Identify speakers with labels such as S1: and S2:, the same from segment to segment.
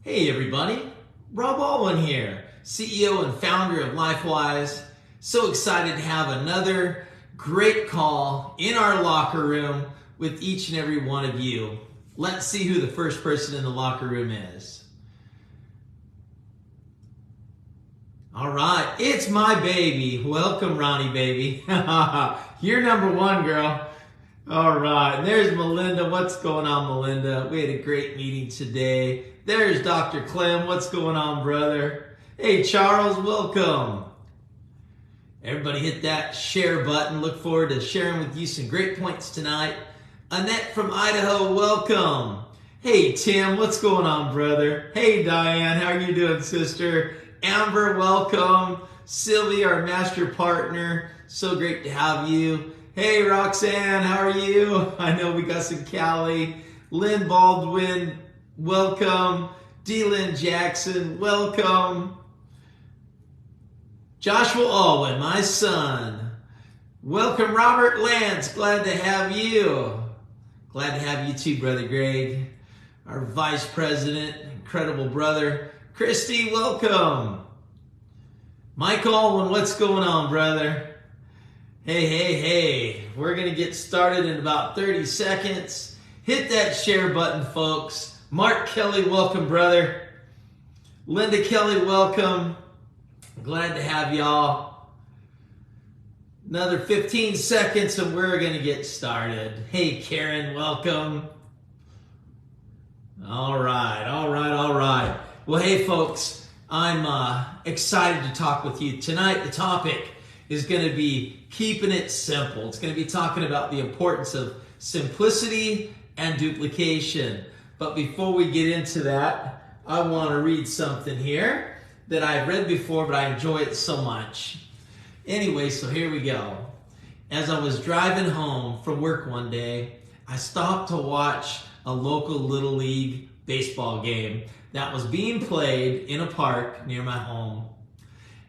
S1: Hey everybody, Rob Alwin here, CEO and founder of LifeWise. So excited to have another great call in our locker room with each and every one of you. Let's see who the first person in the locker room is. All right, it's my baby. Welcome, Ronnie baby. You're number one, girl. All right, and there's Melinda. What's going on, Melinda? We had a great meeting today. There's Dr. Clem. What's going on, brother? Hey, Charles, welcome. Everybody hit that share button. Look forward to sharing with you some great points tonight. Annette from Idaho, welcome. Hey, Tim, what's going on, brother? Hey, Diane, how are you doing, sister? Amber, welcome. Sylvie, our master partner, so great to have you. Hey, Roxanne, how are you? I know we got some Cali. Lynn Baldwin, welcome. D-Lynn Jackson, welcome. Joshua Alwin, my son. Welcome, Robert Lance, glad to have you. Glad to have you too, Brother Greg. Our vice president, incredible brother. Christy, welcome. Mike Alwin, what's going on, brother? Hey. We're going to get started in about 30 seconds. Hit that share button, folks. Mark Kelly, welcome, brother. Linda Kelly, welcome. Glad to have y'all. Another 15 seconds and we're going to get started. Hey, Karen, welcome. All right. Well, hey, folks, I'm excited to talk with you. Tonight, the topic is going to be keeping it simple. It's going to be talking about the importance of simplicity and duplication. But before we get into that, I want to read something here that I've read before, but I enjoy it so much. Anyway, so here we go. As I was driving home from work one day, I stopped to watch a local Little League baseball game that was being played in a park near my home.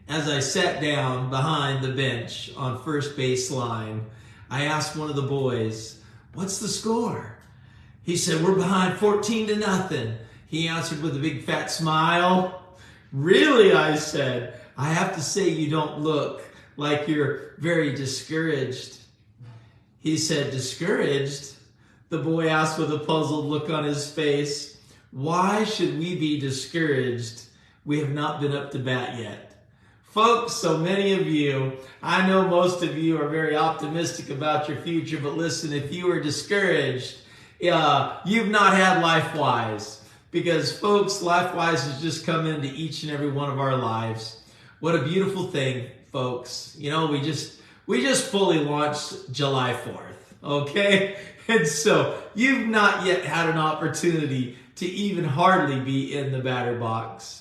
S1: As I sat down behind the bench on first base line, I asked one of the boys, "What's the score?" He said, "We're behind 14-0. He answered with a big fat smile. "Really?" I said. "I have to say you don't look like you're very discouraged." He said, "Discouraged?" The boy asked with a puzzled look on his face. "Why should we be discouraged? We have not been up to bat yet." Folks, so many of you, I know most of you are very optimistic about your future, but listen, if you are discouraged, you've not had LifeWise. Because folks, LifeWise has just come into each and every one of our lives. What a beautiful thing, folks. You know, we just fully launched July 4th, okay? And so you've not yet had an opportunity to even hardly be in the batter box.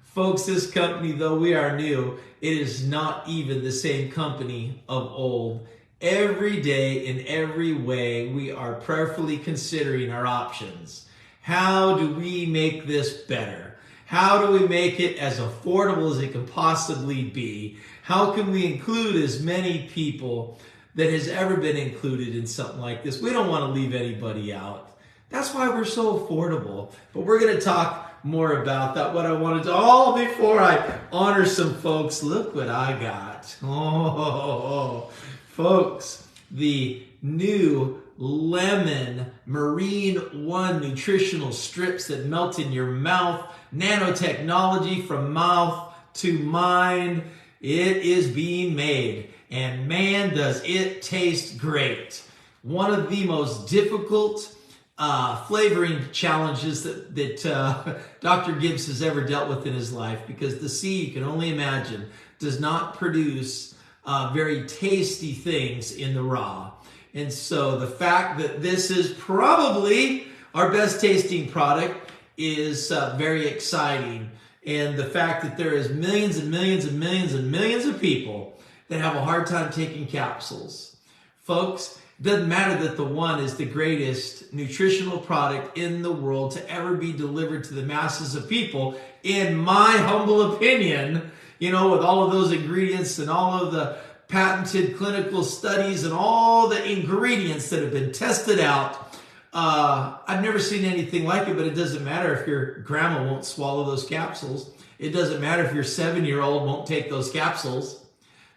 S1: Folks, this company, though we are new, it is not even the same company of old. Every day, in every way, we are prayerfully considering our options. How do we make this better? How do we make it as affordable as it can possibly be? How can we include as many people that has ever been included in something like this? We don't want to leave anybody out. That's why we're so affordable. But we're going to talk more about that. What I wanted to, before I honor some folks, look what I got. Folks, the new lemon Marine One nutritional strips that melt in your mouth, nanotechnology from mouth to mind. It is being made, and man, does it taste great. One of the most difficult flavoring challenges that Dr. Gibbs has ever dealt with in his life, because the sea, you can only imagine, does not produce very tasty things in the raw. And so the fact that this is probably our best tasting product is very exciting. And the fact that there is millions and millions and millions and millions of people that have a hard time taking capsules. Folks, it doesn't matter that the one is the greatest nutritional product in the world to ever be delivered to the masses of people. In my humble opinion, you know, with all of those ingredients and all of the patented clinical studies and all the ingredients that have been tested out, I've never seen anything like it, but it doesn't matter if your grandma won't swallow those capsules. It doesn't matter if your 7-year-old won't take those capsules.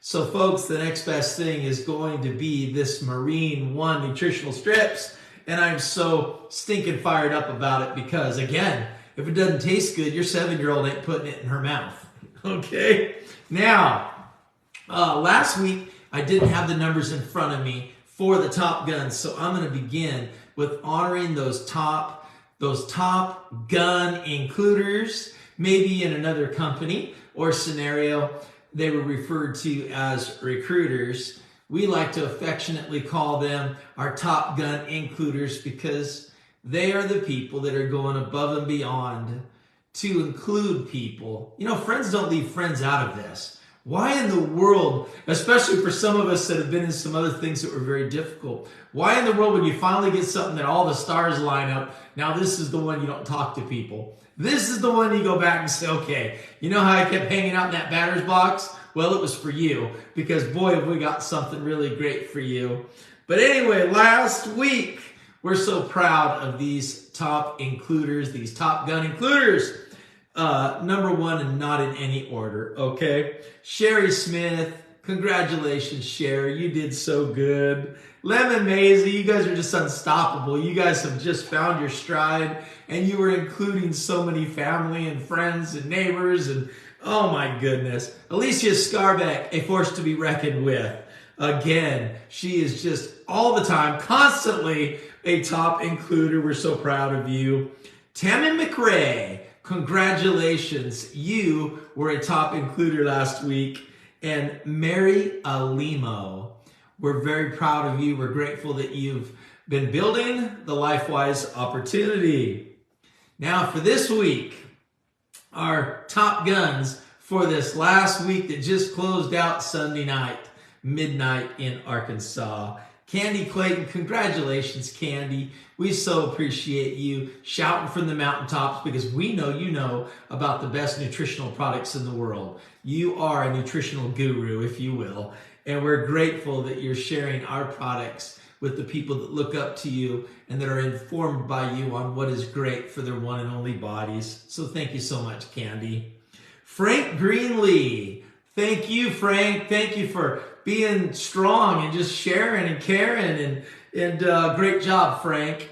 S1: So folks, the next best thing is going to be this Marine One nutritional strips. And I'm so stinking fired up about it because, again, if it doesn't taste good, your 7-year-old ain't putting it in her mouth. Okay? Now, last week, I didn't have the numbers in front of me for the top guns. So I'm going to begin with honoring those top gun includers. Maybe in another company or scenario, they were referred to as recruiters. We like to affectionately call them our top gun includers because they are the people that are going above and beyond to include people. You know, friends don't leave friends out of this. Why in the world, especially for some of us that have been in some other things that were very difficult, why in the world when you finally get something that all the stars line up, now this is the one you don't talk to people. This is the one you go back and say, okay, you know how I kept hanging out in that batter's box? Well, it was for you because boy, have we got something really great for you. But anyway, last week, we're so proud of these top includers, these top gun includers. Number one, and not in any order, okay? Sherry Smith, congratulations, Sherry. You did so good. Lemon Maisie, you guys are just unstoppable. You guys have just found your stride, and you were including so many family and friends and neighbors, and oh my goodness. Alicia Scarbeck, a force to be reckoned with. Again, she is just all the time, constantly a top includer. We're so proud of you. Tammy McRae, congratulations. You were a top includer last week. And Mary Alimo, we're very proud of you. We're grateful that you've been building the LifeWise opportunity. Now for this week, our top guns for this last week that just closed out Sunday night, midnight in Arkansas. Candy Clayton, congratulations, Candy. We so appreciate you shouting from the mountaintops because we know you know about the best nutritional products in the world. You are a nutritional guru, if you will, and we're grateful that you're sharing our products with the people that look up to you and that are informed by you on what is great for their one and only bodies. So thank you so much, Candy. Frank Greenlee, thank you, Frank. Thank you for being strong and just sharing and caring and great job, Frank.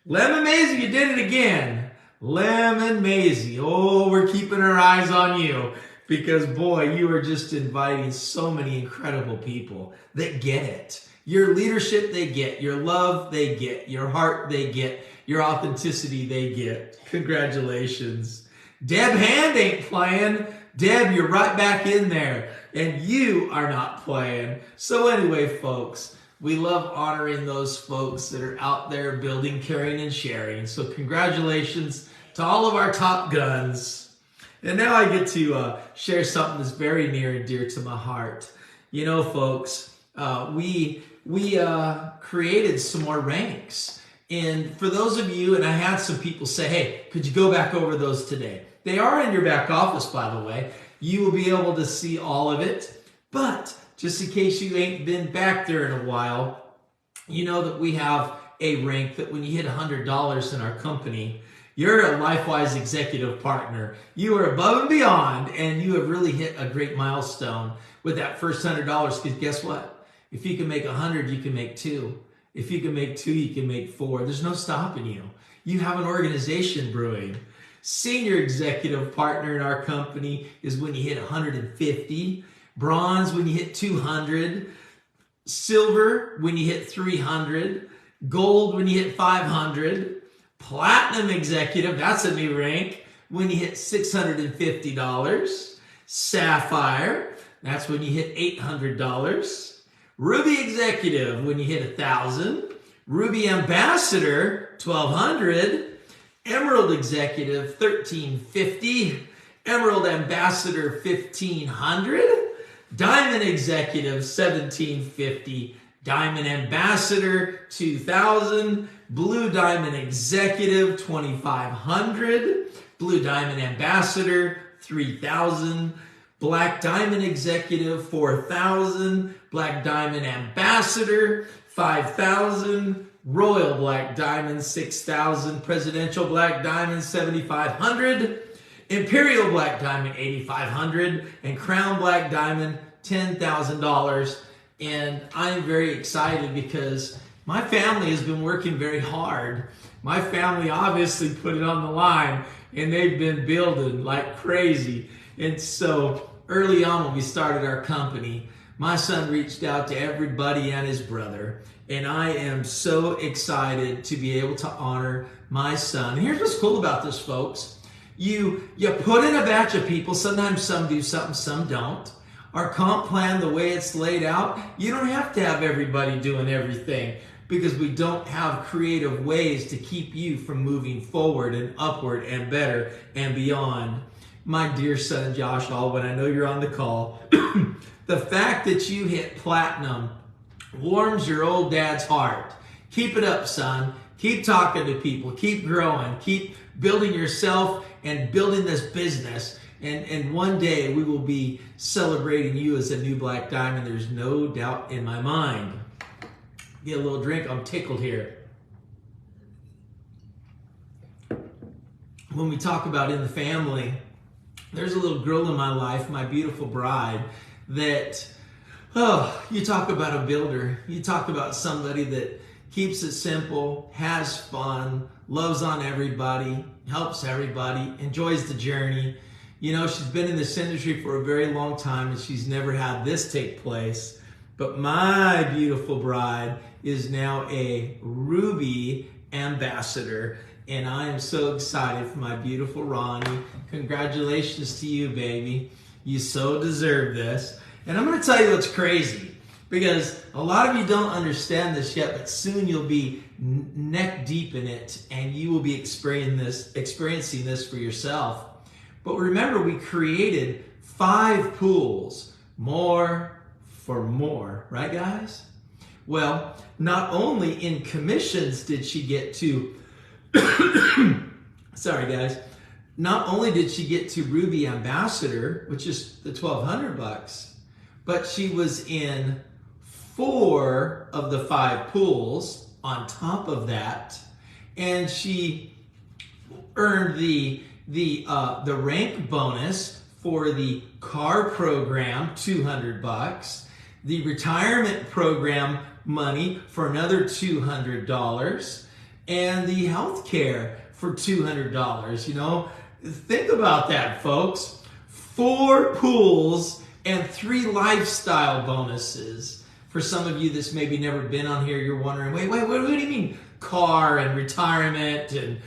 S1: Lemon Maisie, you did it again. Lemon Maisie, oh, we're keeping our eyes on you because boy, you are just inviting so many incredible people that get it. Your leadership, they get. Your love, they get. Your heart, they get. Your authenticity, they get. Congratulations. Deb Hand ain't playing. Deb, you're right back in there. And you are not playing. So anyway, folks, we love honoring those folks that are out there building, caring, and sharing. So congratulations to all of our top guns. And now I get to share something that's very near and dear to my heart. You know, folks, we created some more ranks. And for those of you, and I had some people say, hey, could you go back over those today? They are in your back office, by the way. You will be able to see all of it. But just in case you ain't been back there in a while, you know that we have a rank that when you hit $100 in our company, you're a LifeWise executive partner. You are above and beyond, and you have really hit a great milestone with that first $100. Because guess what? If you can make 100, you can make 2. If you can make 2, you can make 4. There's no stopping you. You have an organization brewing. Senior executive partner in our company is when you hit 150. Bronze when you hit 200. Silver when you hit 300. Gold when you hit 500. Platinum executive, that's a new rank, when you hit $650. Sapphire, that's when you hit $800. Ruby executive when you hit 1,000. Ruby ambassador, 1,200. Emerald executive, $1,350. Emerald ambassador, $1,500. Diamond executive, $1,750. Diamond ambassador, $2,000. Blue diamond executive, $2,500. Blue diamond ambassador, $3,000. Black diamond executive, $4,000. Black diamond ambassador, $5,000. Royal Black Diamond 6,000, Presidential Black Diamond 7,500, Imperial Black Diamond 8,500, and Crown Black Diamond $10,000. And I'm very excited because my family has been working very hard. My family obviously put it on the line, and they've been building like crazy. And so early on when we started our company, my son reached out to everybody and his brother. And I am so excited to be able to honor my son. And here's what's cool about this, folks. You put in a batch of people. Sometimes some do something, some don't. Our comp plan, the way it's laid out, you don't have to have everybody doing everything because we don't have creative ways to keep you from moving forward and upward and better and beyond. My dear son, Josh Alwin, I know you're on the call. The fact that you hit platinum warms your old dad's heart. Keep it up, son. Keep talking to people. Keep growing. Keep building yourself and building this business. And one day we will be celebrating you as a new Black Diamond. There's no doubt in my mind. Get a little drink. I'm tickled here. When we talk about in the family, there's a little girl in my life, my beautiful bride, that, oh, you talk about a builder. You talk about somebody that keeps it simple, has fun, loves on everybody, helps everybody, enjoys the journey. You know, she's been in this industry for a very long time and she's never had this take place. But my beautiful bride is now a Ruby ambassador. And I am so excited for my beautiful Ronnie. Congratulations to you, baby. You so deserve this. And I'm going to tell you what's crazy, because a lot of you don't understand this yet, but soon you'll be neck deep in it and you will be experiencing this for yourself. But remember, we created 5 pools, more for more, right guys? Well, not only in commissions did she get to, sorry guys, not only did she get to Ruby Ambassador, which is the $1,200, but she was in 4 of the 5 pools on top of that, and she earned the rank bonus for the car program, $200, the retirement program money for another $200, and the health care for $200. You know, think about that, folks. 4 pools and 3 lifestyle bonuses. For some of you that's maybe never been on here, you're wondering, wait, what do you mean car and retirement and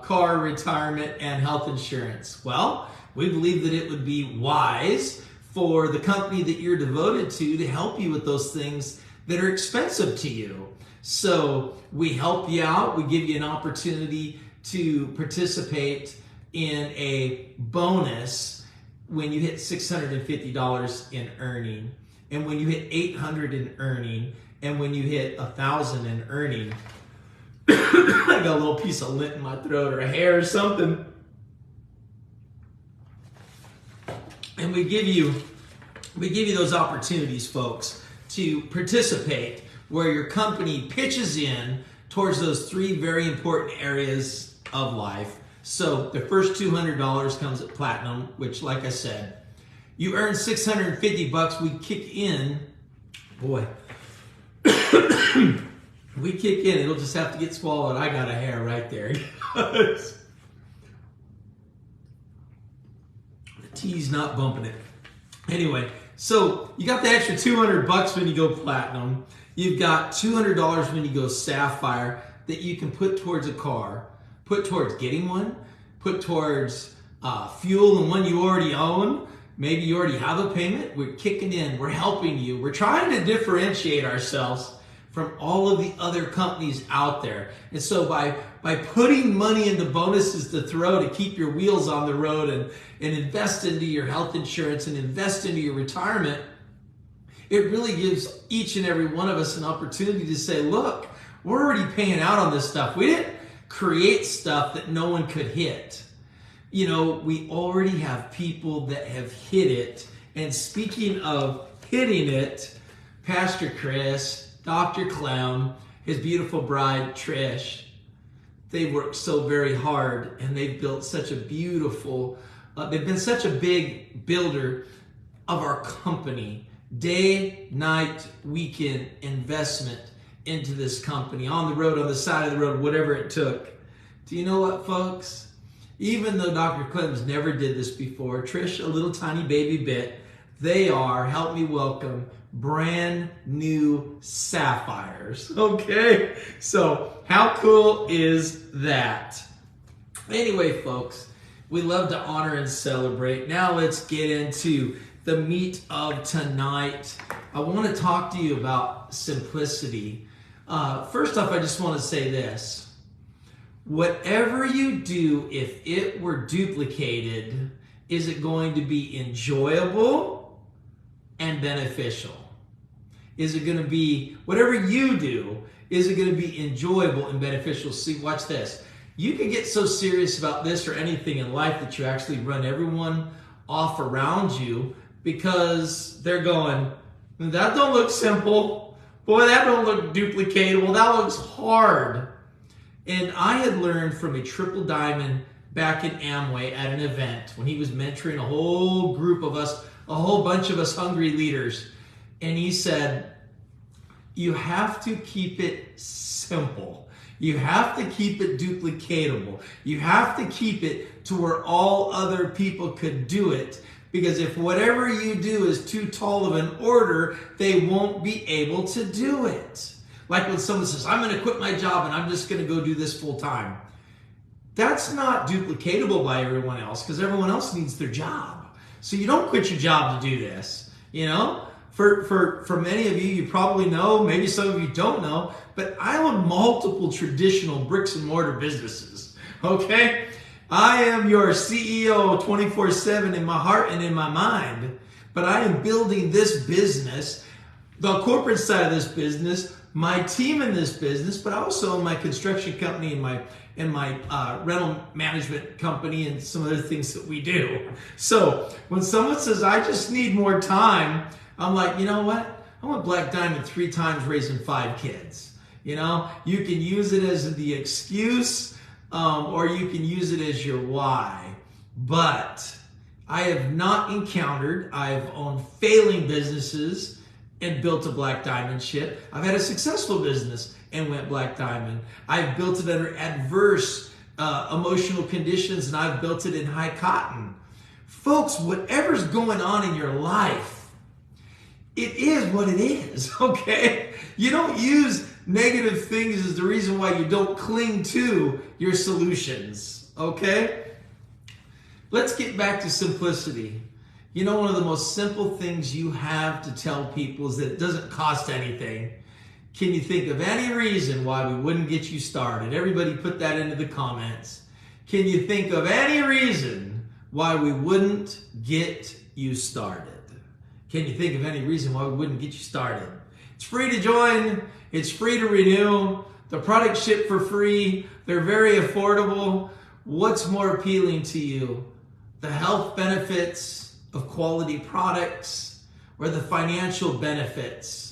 S1: car, retirement, and health insurance? Well, we believe that it would be wise for the company that you're devoted to help you with those things that are expensive to you. So we help you out. We give you an opportunity to participate in a bonus when you hit $650 in earning, and when you hit $800 in earning, and when you hit $1,000 in earning. I got a little piece of lint in my throat or a hair or something. And we give you those opportunities, folks, to participate where your company pitches in towards those 3 very important areas of life. So the first $200 comes at platinum, which, like I said, you earn $650. We kick in, boy. We kick in. It'll just have to get swallowed. I got a hair right there. The tea's not bumping it. Anyway, so you got the extra $200 when you go platinum. You've got $200 when you go sapphire that you can put towards a car, put towards getting one, put towards fuel and one you already own. Maybe you already have a payment. We're kicking in. We're helping you. We're trying to differentiate ourselves from all of the other companies out there. And so by putting money into bonuses to throw to keep your wheels on the road and invest into your health insurance and invest into your retirement, it really gives each and every one of us an opportunity to say, look, we're already paying out on this stuff. We didn't create stuff that no one could hit. You know, we already have people that have hit it. And speaking of hitting it, Pastor Chris, Dr. Clem, his beautiful bride, Trish, they worked so very hard, and they've built such a beautiful, they've been such a big builder of our company. Day, night, weekend investment into this company, on the road, on the side of the road, whatever it took. Do you know what, folks? Even though Dr. Clemens never did this before, Trish, a little tiny baby bit, they are, help me welcome, brand new sapphires. Okay? So how cool is that? Anyway, folks, we love to honor and celebrate. Now let's get into the meat of tonight. I want to talk to you about simplicity. First off, I just want to say this. Whatever you do, if it were duplicated, is it going to be enjoyable and beneficial? Is it going to be, whatever you do, is it going to be enjoyable and beneficial? See, watch this. You can get so serious about this or anything in life that you actually run everyone off around you because they're going, that don't look simple. Boy, that don't look duplicatable. That looks hard. And I had learned from a triple diamond back in Amway at an event when he was mentoring a whole group of us, a whole bunch of us hungry leaders. And he said, you have to keep it simple. You have to keep it duplicatable. You have to keep it to where all other people could do it. Because if whatever you do is too tall of an order, they won't be able to do it. Like when someone says, I'm going to quit my job and I'm just going to go do this full time. That's not duplicatable by everyone else because everyone else needs their job. So you don't quit your job to do this. You know, for many of you, you probably know, maybe some of you don't know, but I own multiple traditional bricks and mortar businesses. Okay? I am your CEO 24/7 in my heart and in my mind, but I am building this business, the corporate side of this business, my team in this business, but also my construction company and my rental management company and some other things that we do. So when someone says, I just need more time, I'm like, you know what? I want Black Diamond 3 times raising 5 kids. You know, you can use it as the excuse, or you can use it as your why. But I have not encountered, I've owned failing businesses and built a Black Diamond ship. I've had a successful business and went Black Diamond. I've built it under adverse emotional conditions, and I've built it in high cotton. Folks, whatever's going on in your life, it is what it is, okay? You don't use negative things as the reason why you don't cling to your solutions, okay? Let's get back to simplicity. You know, one of the most simple things you have to tell people is that it doesn't cost anything. Can you think of any reason why we wouldn't get you started? Everybody put that into the comments. Can you think of any reason why we wouldn't get you started? Can you think of any reason why we wouldn't get you started? It's free to join. It's free to renew. The products ship for free. They're very affordable. What's more appealing to you? The health benefits of quality products or the financial benefits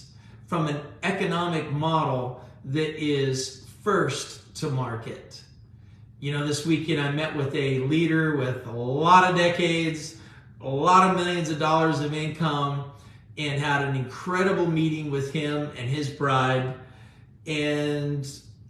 S1: from an economic model that is first to market? You know, this weekend I met with a leader with a lot of decades, a lot of millions of dollars of income, and had an incredible meeting with him and his bride. And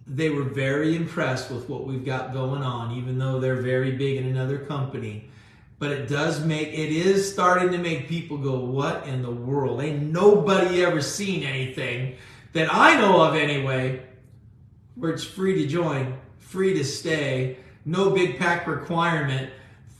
S1: they were very impressed with what we've got going on, even though they're very big in another company. But it is starting to make people go, what in the world? Ain't nobody ever seen anything that I know of anyway, where it's free to join, free to stay, no big pack requirement.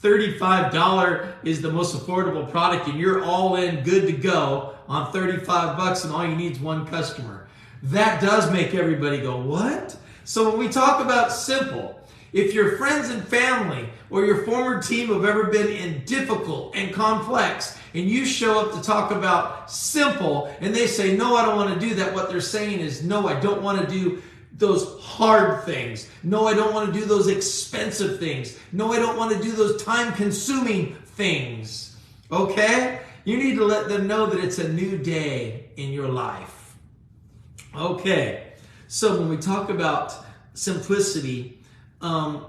S1: $35 is the most affordable product, and you're all in, good to go on $35, and all you need is one customer. That does make everybody go, what? So when we talk about simple, if your friends and family or your former team have ever been in difficult and complex, and you show up to talk about simple, and they say, no, I don't want to do that, what they're saying is, no, I don't want to do those hard things. No, I don't want to do those expensive things. No, I don't want to do those time-consuming things. Okay? You need to let them know that it's a new day in your life. Okay, so when we talk about simplicity,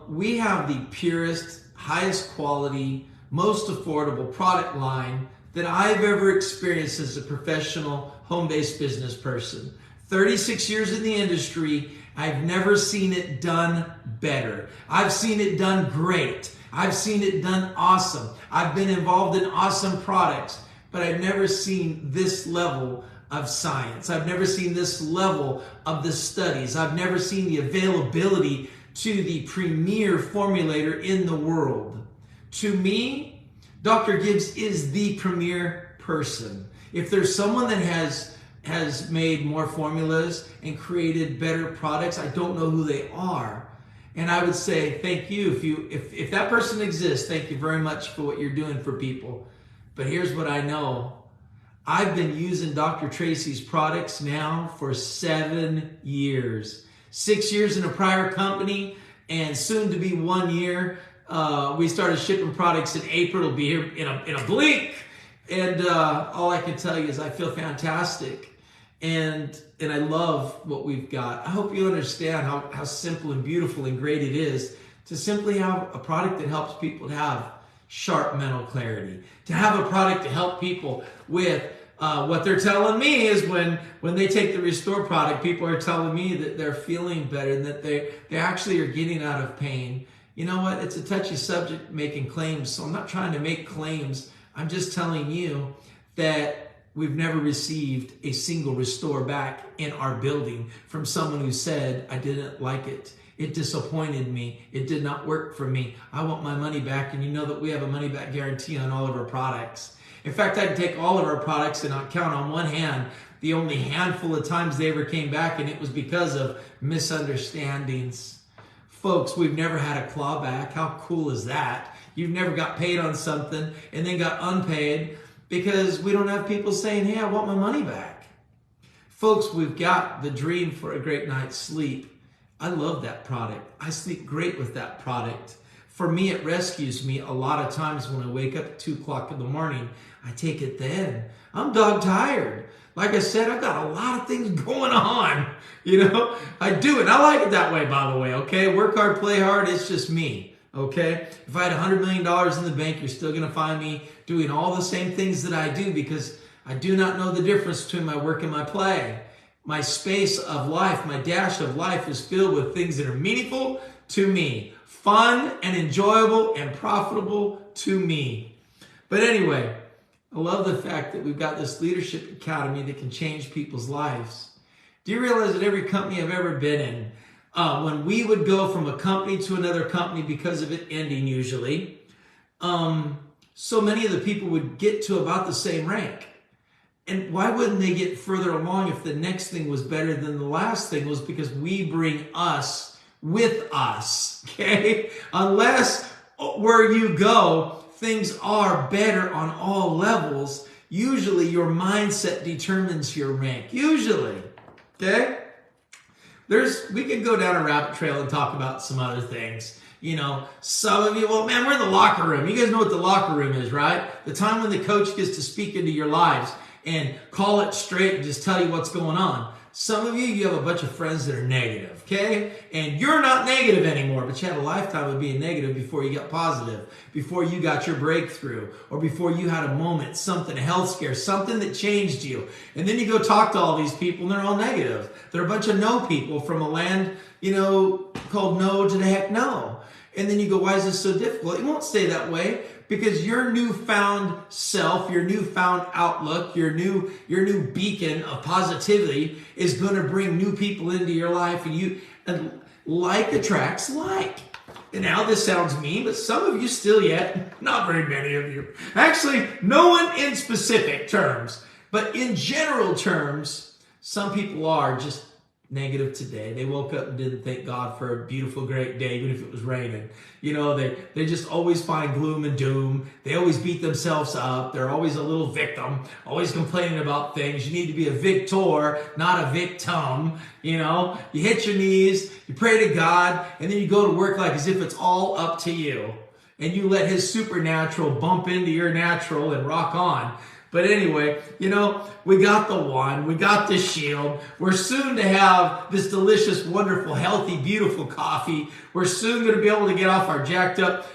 S1: we have the purest, highest quality, most affordable product line that I've ever experienced as a professional home-based business person. 36 years in the industry, I've never seen it done better. I've seen it done great. I've seen it done awesome. I've been involved in awesome products, but I've never seen this level of science. I've never seen this level of the studies. I've never seen the availability to the premier formulator in the world. To me, Dr. Gibbs is the premier person. If there's someone that has made more formulas and created better products, I don't know who they are. And I would say thank you. If that person exists, thank you very much for what you're doing for people. But here's what I know. I've been using Dr. Tracy's products now for 7 years. 6 years in a prior company, and soon to be 1 year. We started shipping products in April. It'll be here in a blink. And all I can tell you is I feel fantastic. And I love what we've got. I hope you understand how simple and beautiful and great it is to simply have a product that helps people to have sharp mental clarity. To have a product to help people with what they're telling me is when they take the Restore product, people are telling me that they're feeling better and that they actually are getting out of pain. You know what? It's a touchy subject, making claims, so I'm not trying to make claims. I'm just telling you that we've never received a single Restore back in our building from someone who said, I didn't like it. It disappointed me. It did not work for me. I want my money back. And you know that we have a money back guarantee on all of our products. In fact, I'd take all of our products and I'd count on one hand the only handful of times they ever came back, and it was because of misunderstandings. Folks, we've never had a clawback. How cool is that? You've never got paid on something and then got unpaid because we don't have people saying, hey, I want my money back. Folks, we've got the dream for a great night's sleep. I love that product. I sleep great with that product. For me, it rescues me a lot of times when I wake up at 2 o'clock in the morning. I take it then. I'm dog tired. Like I said, I've got a lot of things going on. You know, I do it. I like it that way, by the way, okay? Work hard, play hard. It's just me, okay? If I had $100 million in the bank, you're still going to find me doing all the same things that I do because I do not know the difference between my work and my play. My space of life, my dash of life is filled with things that are meaningful to me, fun and enjoyable and profitable to me. But anyway, I love the fact that we've got this leadership academy that can change people's lives. Do you realize that every company I've ever been in, when we would go from a company to another company because of it ending usually, so many of the people would get to about the same rank. And why wouldn't they get further along if the next thing was better than the last thing? Was because we bring us with us, okay? Unless where you go, things are better on all levels. Usually your mindset determines your rank. Usually, okay? We could go down a rabbit trail and talk about some other things. You know, some of you, well, man, we're in the locker room. You guys know what the locker room is, right? The time when the coach gets to speak into your lives and call it straight and just tell you what's going on. Some of you have a bunch of friends that are negative, okay? And you're not negative anymore, but you had a lifetime of being negative before you got positive, before you got your breakthrough, or before you had a moment, something, a health scare, something that changed you. And then you go talk to all these people and they're all negative. They're a bunch of no people from a land, you know, called no to the heck no. And then you go, why is this so difficult? It won't stay that way. Because your newfound self, your newfound outlook, your new beacon of positivity is going to bring new people into your life, and like attracts like. And now this sounds mean, but some of you still yet, not very many of you. Actually, no one in specific terms, but in general terms, some people are just negative today. They woke up and didn't thank God for a beautiful, great day, even if it was raining. You know, they just always find gloom and doom. They always beat themselves up. They're always a little victim, always complaining about things. You need to be a victor, not a victim. You know, you hit your knees, you pray to God, and then you go to work like as if it's all up to you. And you let his supernatural bump into your natural and rock on. But anyway, we got the wand, we got the shield. We're soon to have this delicious, wonderful, healthy, beautiful coffee. We're soon going to be able to get off our jacked up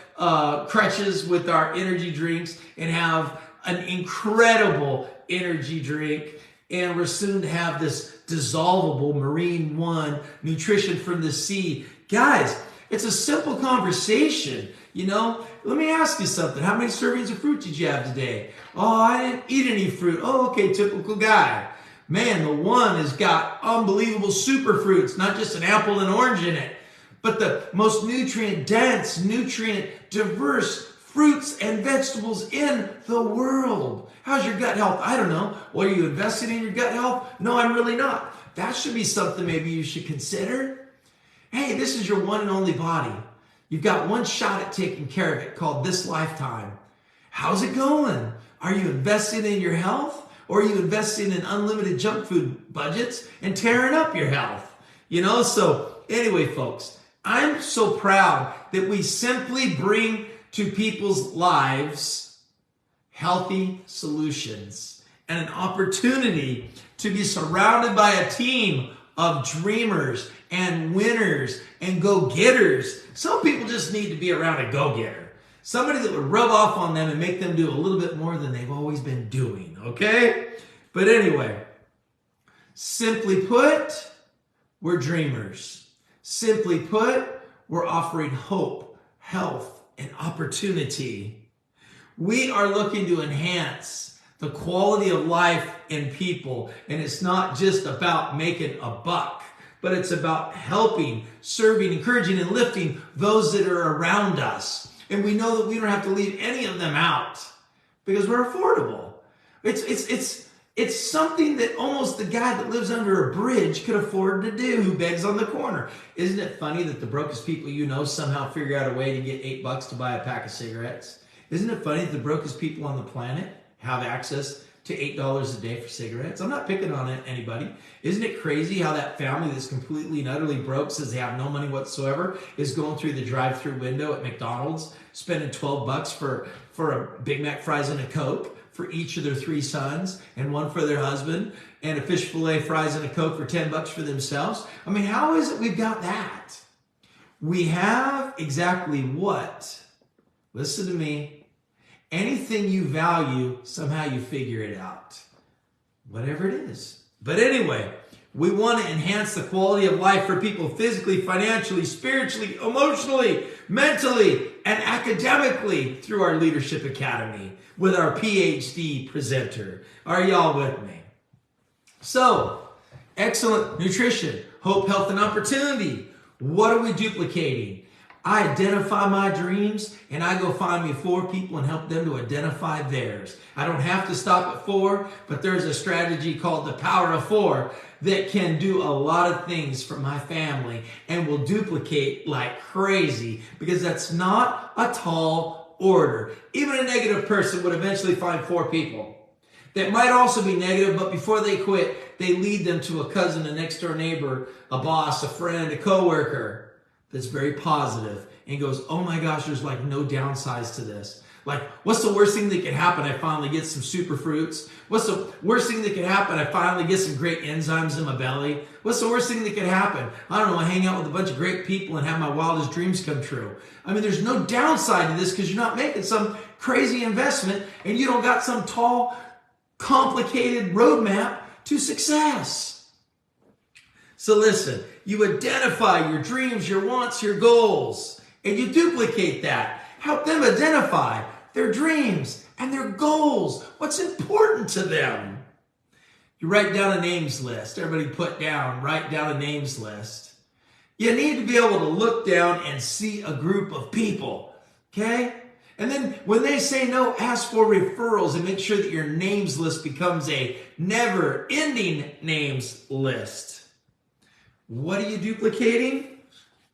S1: crutches with our energy drinks and have an incredible energy drink. And we're soon to have this dissolvable Marine One nutrition from the sea. Guys, it's a simple conversation. Let me ask you something. How many servings of fruit did you have today? Oh, I didn't eat any fruit. Oh, okay, typical guy. Man, the one has got unbelievable super fruits, not just an apple and orange in it, but the most nutrient dense, nutrient diverse fruits and vegetables in the world. How's your gut health? I don't know. Well, are you invested in your gut health? No, I'm really not. That should be something maybe you should consider. Hey, this is your one and only body. You've got one shot at taking care of it called this lifetime. How's it going? Are you investing in your health? Or are you investing in unlimited junk food budgets and tearing up your health? So anyway, folks, I'm so proud that we simply bring to people's lives healthy solutions and an opportunity to be surrounded by a team of dreamers and winners and go-getters. Some people just need to be around a go-getter. Somebody that would rub off on them and make them do a little bit more than they've always been doing, okay? But anyway, simply put, we're dreamers. Simply put, we're offering hope, health, and opportunity. We are looking to enhance the quality of life in people, and it's not just about making a buck, but it's about helping, serving, encouraging, and lifting those that are around us. And we know that we don't have to leave any of them out because we're affordable. It's something that almost the guy that lives under a bridge could afford to do, who begs on the corner. Isn't it funny that the brokest people somehow figure out a way to get $8 to buy a pack of cigarettes? Isn't it funny that the brokest people on the planet have access to $8 a day for cigarettes? I'm not picking on anybody. Isn't it crazy how that family that's completely and utterly broke, says they have no money whatsoever, is going through the drive-through window at McDonald's, spending $12 for a Big Mac, fries, and a Coke for each of their 3 sons, and one for their husband, and a fish fillet, fries, and a Coke for $10 for themselves? I mean, how is it we've got that? We have exactly what? Listen to me. Anything you value, somehow you figure it out. Whatever it is. But anyway, we want to enhance the quality of life for people physically, financially, spiritually, emotionally, mentally, and academically through our Leadership Academy with our PhD presenter. Are y'all with me? So, excellent nutrition, hope, health, and opportunity. What are we duplicating? I identify my dreams and I go find me 4 people and help them to identify theirs. I don't have to stop at 4, but there's a strategy called the power of 4 that can do a lot of things for my family and will duplicate like crazy, because that's not a tall order. Even a negative person would eventually find 4 people that might also be negative, but before they quit, they lead them to a cousin, a next door neighbor, a boss, a friend, a coworker that's very positive and goes, oh my gosh, there's like no downsides to this. Like, what's the worst thing that could happen? I finally get some super fruits. What's the worst thing that could happen? I finally get some great enzymes in my belly. What's the worst thing that could happen? I don't know, I hang out with a bunch of great people and have my wildest dreams come true. I mean, there's no downside to this because you're not making some crazy investment and you don't got some tall, complicated roadmap to success. So listen, you identify your dreams, your wants, your goals, and you duplicate that. Help them identify their dreams and their goals. What's important to them? You write down a names list. Everybody write down a names list. You need to be able to look down and see a group of people, okay? And then when they say no, ask for referrals and make sure that your names list becomes a never-ending names list. What are you duplicating?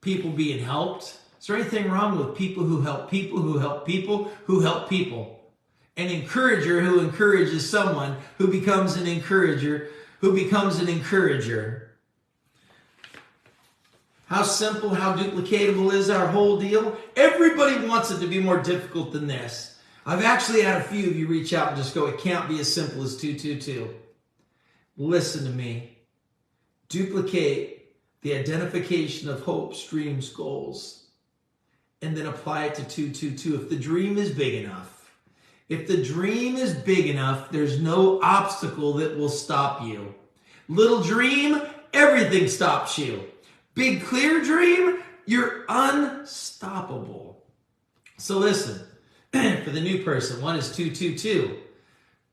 S1: People being helped. Is there anything wrong with people who help people who help people who help people? An encourager who encourages someone who becomes an encourager who becomes an encourager. How simple, how duplicatable is our whole deal? Everybody wants it to be more difficult than this. I've actually had a few of you reach out and just go, it can't be as simple as 222. Listen to me. Duplicate the identification of hopes, dreams, goals, and then apply it to 222. If the dream is big enough, there's no obstacle that will stop you. Little dream, everything stops you. Big, clear dream, you're unstoppable. So listen, for the new person, what is 222?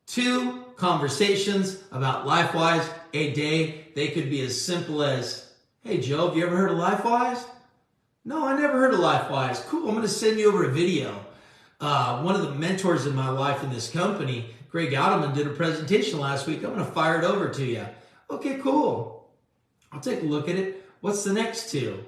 S1: 2 conversations about LifeWise a day. They could be as simple as, hey, Joe, have you ever heard of LifeWise? No, I never heard of LifeWise. Cool, I'm going to send you over a video. One of the mentors in my life in this company, Greg Alwin, did a presentation last week. I'm going to fire it over to you. Okay, cool. I'll take a look at it. What's the next 2?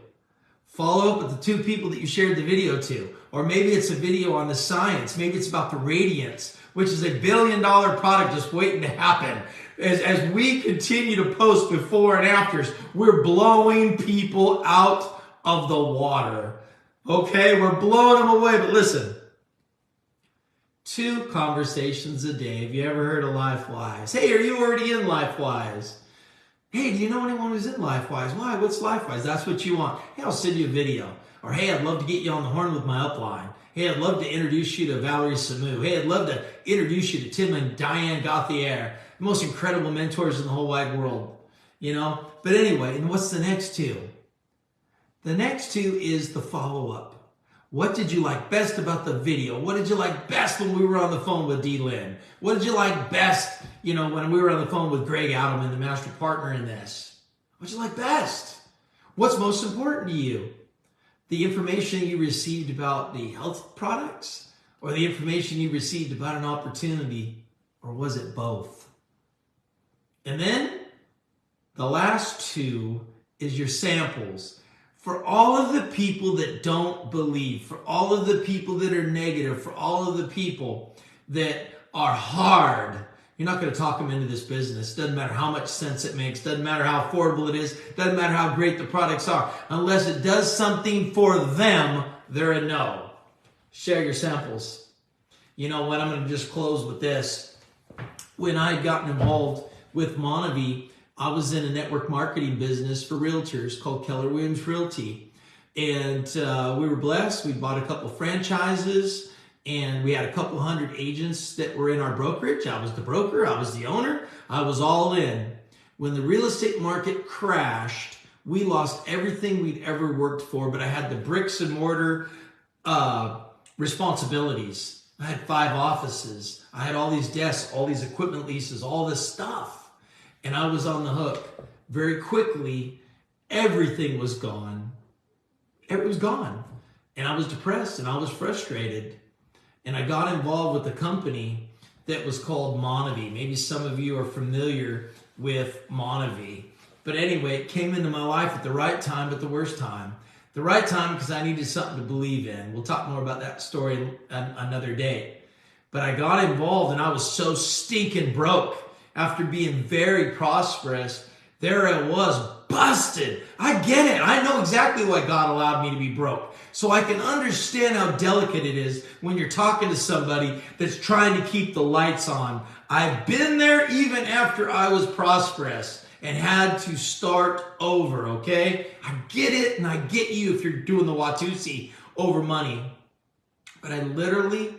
S1: Follow up with the 2 people that you shared the video to. Or maybe it's a video on the science. Maybe it's about the radiance, which is $1 billion product just waiting to happen. As we continue to post before and afters, we're blowing people out of the water. Okay, we're blowing them away. But listen, 2 conversations a day. Have you ever heard of LifeWise? Hey, are you already in LifeWise? Hey, do you know anyone who's in LifeWise? Why? What's LifeWise? That's what you want. Hey, I'll send you a video. Or, hey, I'd love to get you on the horn with my upline. Hey, I'd love to introduce you to Valerie Samu. Hey, I'd love to introduce you to Tim and Diane Gauthier, the most incredible mentors in the whole wide world. You know? But anyway, and what's the next 2? The next 2 is the follow-up. What did you like best about the video? What did you like best when we were on the phone with Dee Lynn? What did you like best, when we were on the phone with Greg Alwin, the master partner in this? What did you like best? What's most important to you? The information you received about the health products, or the information you received about an opportunity, or was it both? And then the last 2 is your samples. For all of the people that don't believe, for all of the people that are negative, for all of the people that are hard, you're not going to talk them into this business. Doesn't matter how much sense it makes. Doesn't matter how affordable it is. Doesn't matter how great the products are. Unless it does something for them, they're a no. Share your samples. You know what? I'm going to just close with this. When I had gotten involved with Monavie, I was in a network marketing business for realtors called Keller Williams Realty. And we were blessed. We bought a couple franchises, and we had a couple hundred agents that were in our brokerage. I was the broker. I was the owner. I was all in. When the real estate market crashed, we lost everything we'd ever worked for, but I had the bricks and mortar responsibilities. I had 5 offices. I had all these desks, all these equipment leases, all this stuff. And I was on the hook. Very quickly, everything was gone. It was gone. And I was depressed and I was frustrated. And I got involved with a company that was called Monavie. Maybe some of you are familiar with Monavie. But anyway, it came into my life at the right time, but the worst time. The right time because I needed something to believe in. We'll talk more about that story another day. But I got involved and I was so stinking broke. After being very prosperous, there I was, busted. I get it. I know exactly why God allowed me to be broke. So I can understand how delicate it is when you're talking to somebody that's trying to keep the lights on. I've been there even after I was prosperous and had to start over, okay? I get it, and I get you if you're doing the Watusi over money. But I literally,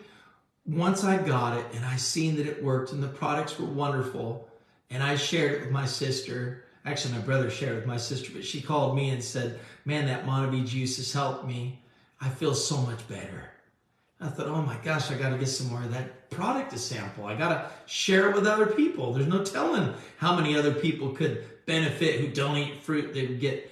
S1: once I got it and I seen that it worked and the products were wonderful, and I shared it with my sister. Actually, my brother shared it with my sister, but she called me and said, man, that Monavie juice has helped me. I feel so much better. I thought, oh my gosh, I got to get some more of that product to sample. I got to share it with other people. There's no telling how many other people could benefit who don't eat fruit. They would get,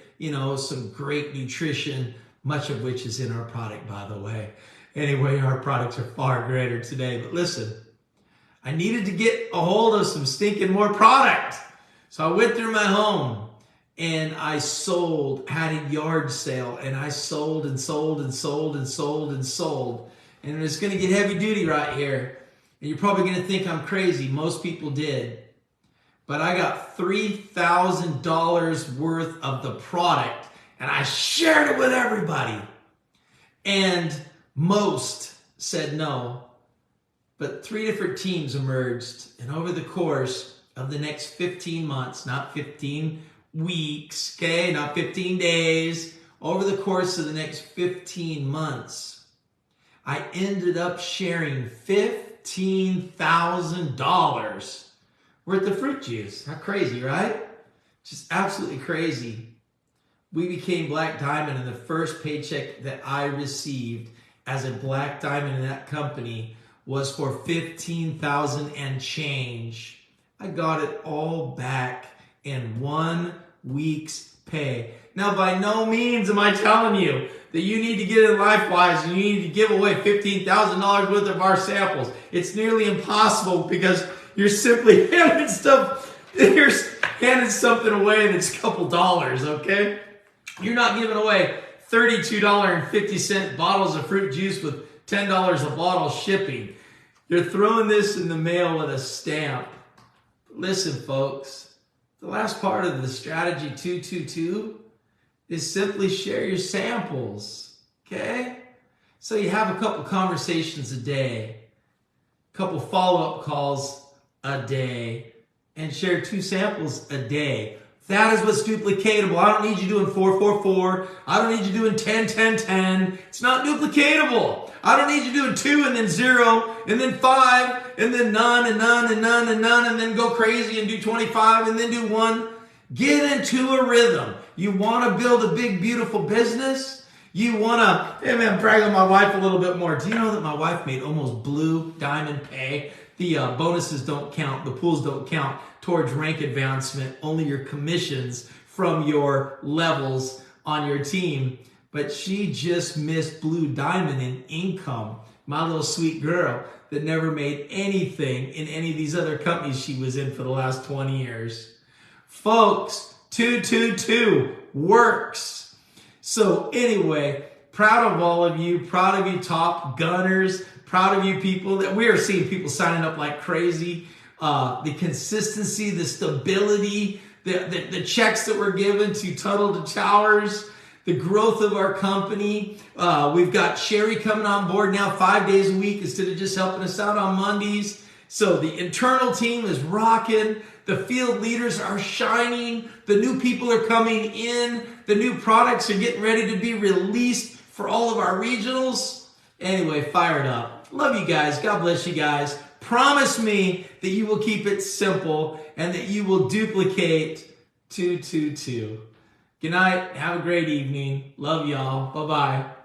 S1: some great nutrition, much of which is in our product, by the way. Anyway, our products are far greater today. But listen, I needed to get a hold of some stinking more product. So I went through my home and I sold, had a yard sale, and I sold and sold and sold and sold and sold. And it's going to get heavy duty right here. And you're probably going to think I'm crazy. Most people did. But I got $3,000 worth of the product and I shared it with everybody. And most said no. But 3 different teams emerged, and over the course of the next 15 months, not 15 weeks, okay, not 15 days, over the course of the next 15 months, I ended up sharing $15,000 worth of fruit juice. How crazy, right? Just absolutely crazy. We became Black Diamond, and the first paycheck that I received as a Black Diamond in that company was for $15,000 and change. I got it all back in 1 week's pay. Now, by no means am I telling you that you need to get in LifeWise and you need to give away $15,000 worth of our samples. It's nearly impossible because you're simply handing something away that's a couple dollars, okay? You're not giving away $32.50 bottles of fruit juice with $10 a bottle shipping. You're throwing this in the mail with a stamp. Listen, folks, the last part of the strategy 222 is simply share your samples, okay? So you have a couple conversations a day, a couple follow-up calls a day, and share 2 samples a day. That is what's duplicatable. I don't need you doing 4-4-4. I don't need you doing 10-10-10. It's not duplicatable. I don't need you doing 2 and then 0 and then 5 and then none and none and none and none and then go crazy and do 25 and then do 1. Get into a rhythm. You want to build a big, beautiful business? You want to, hey man, brag on my wife a little bit more. Do you know that my wife made almost blue diamond pay? The bonuses don't count. The pools don't count towards rank advancement. Only your commissions from your levels on your team. But she just missed blue diamond in income. My little sweet girl that never made anything in any of these other companies she was in for the last 20 years. Folks, 222 works. So anyway, proud of all of you. Proud of you top gunners. Proud of you people that we are seeing people signing up like crazy. The consistency, the stability, the checks that we're given to Tuttle to Towers, the growth of our company. We've got Sherry coming on board now 5 days a week instead of just helping us out on Mondays. So the internal team is rocking. The field leaders are shining. The new people are coming in. The new products are getting ready to be released for all of our regionals. Anyway, fired up. Love you guys. God bless you guys. Promise me that you will keep it simple and that you will duplicate 222. Good night. Have a great evening. Love y'all. Bye-bye.